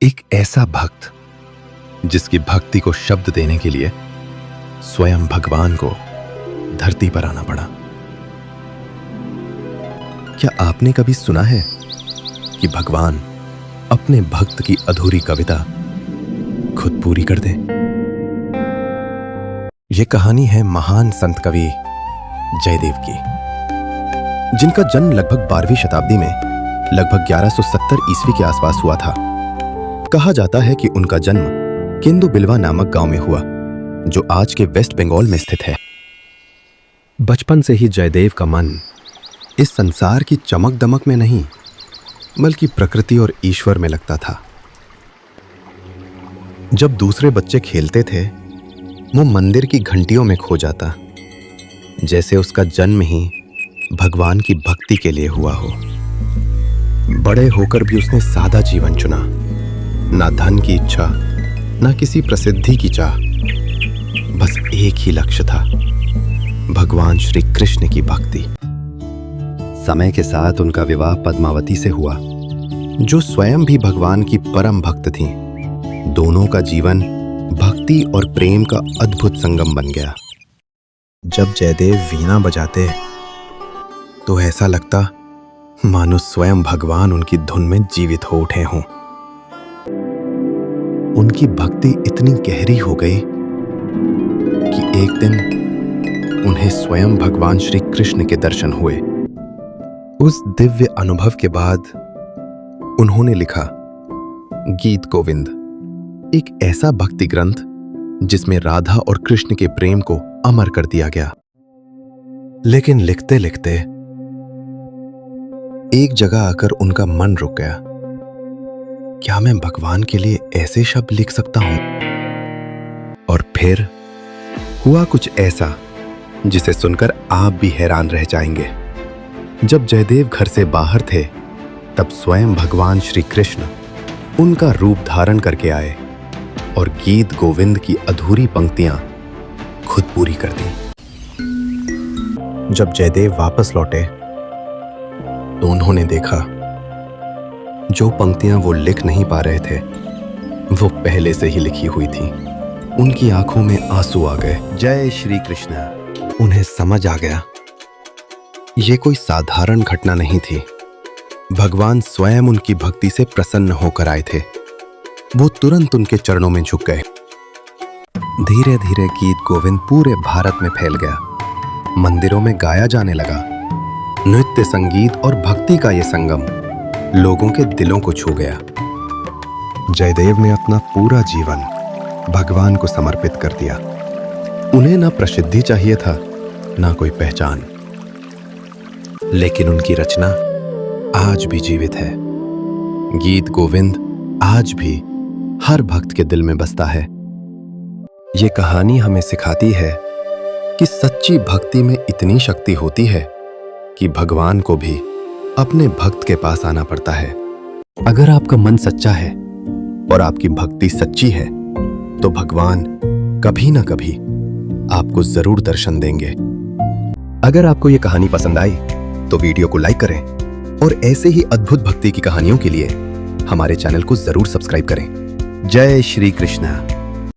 एक ऐसा भक्त जिसकी भक्ति को शब्द देने के लिए स्वयं भगवान को धरती पर आना पड़ा। क्या आपने कभी सुना है कि भगवान अपने भक्त की अधूरी कविता खुद पूरी कर दे? यह कहानी है महान संत कवि जयदेव की, जिनका जन्म लगभग 12वीं शताब्दी में लगभग 1170 ईस्वी के आसपास हुआ था। कहा जाता है कि उनका जन्म केंदुबिल्वा नामक गांव में हुआ, जो आज के वेस्ट बंगाल में स्थित है। बचपन से ही जयदेव का मन इस संसार की चमक दमक में नहीं, बल्कि प्रकृति और ईश्वर में लगता था। जब दूसरे बच्चे खेलते थे, वो मंदिर की घंटियों में खो जाता, जैसे उसका जन्म ही भगवान की भक्ति के लिए हुआ हो। बड़े होकर भी उसने सादा जीवन चुना, ना धन की इच्छा, ना किसी प्रसिद्धि की चाह। बस एक ही लक्ष्य था, भगवान श्री कृष्ण की भक्ति। समय के साथ उनका विवाह पद्मावती से हुआ, जो स्वयं भी भगवान की परम भक्त थीं। दोनों का जीवन भक्ति और प्रेम का अद्भुत संगम बन गया। जब जयदेव वीणा बजाते तो ऐसा लगता मानो स्वयं भगवान उनकी धुन में जीवित हो उठे हों। उनकी भक्ति इतनी गहरी हो गई कि एक दिन उन्हें स्वयं भगवान श्री कृष्ण के दर्शन हुए। उस दिव्य अनुभव के बाद उन्होंने लिखा गीत गोविंद, एक ऐसा भक्ति ग्रंथ जिसमें राधा और कृष्ण के प्रेम को अमर कर दिया गया। लेकिन लिखते लिखते एक जगह आकर उनका मन रुक गया। क्या मैं भगवान के लिए ऐसे शब्द लिख सकता हूं? और फिर हुआ कुछ ऐसा जिसे सुनकर आप भी हैरान रह जाएंगे। जब जयदेव घर से बाहर थे, तब स्वयं भगवान श्री कृष्ण उनका रूप धारण करके आए और गीत गोविंद की अधूरी पंक्तियां खुद पूरी कर दी। जब जयदेव वापस लौटे तो उन्होंने देखा जो पंक्तियां वो लिख नहीं पा रहे थे, वो पहले से ही लिखी हुई थी। उनकी आंखों में आंसू आ गए। जय श्री कृष्ण। उन्हें समझ आ गया, ये कोई साधारण घटना नहीं थी। भगवान स्वयं उनकी भक्ति से प्रसन्न होकर आए थे। वो तुरंत उनके चरणों में झुक गए। धीरे धीरे गीत गोविंद पूरे भारत में फैल गया। मंदिरों में गाया जाने लगा। नृत्य, संगीत और भक्ति का ये संगम लोगों के दिलों को छू गया। जयदेव ने अपना पूरा जीवन भगवान को समर्पित कर दिया। उन्हें ना प्रसिद्धि चाहिए था, ना कोई पहचान, लेकिन उनकी रचना आज भी जीवित है। गीत गोविंद आज भी हर भक्त के दिल में बसता है। ये कहानी हमें सिखाती है कि सच्ची भक्ति में इतनी शक्ति होती है कि भगवान को भी अपने भक्त के पास आना पड़ता है। अगर आपका मन सच्चा है और आपकी भक्ति सच्ची है, तो भगवान कभी ना कभी आपको जरूर दर्शन देंगे। अगर आपको ये कहानी पसंद आई तो वीडियो को लाइक करें और ऐसे ही अद्भुत भक्ति की कहानियों के लिए हमारे चैनल को जरूर सब्सक्राइब करें। जय श्री कृष्ण।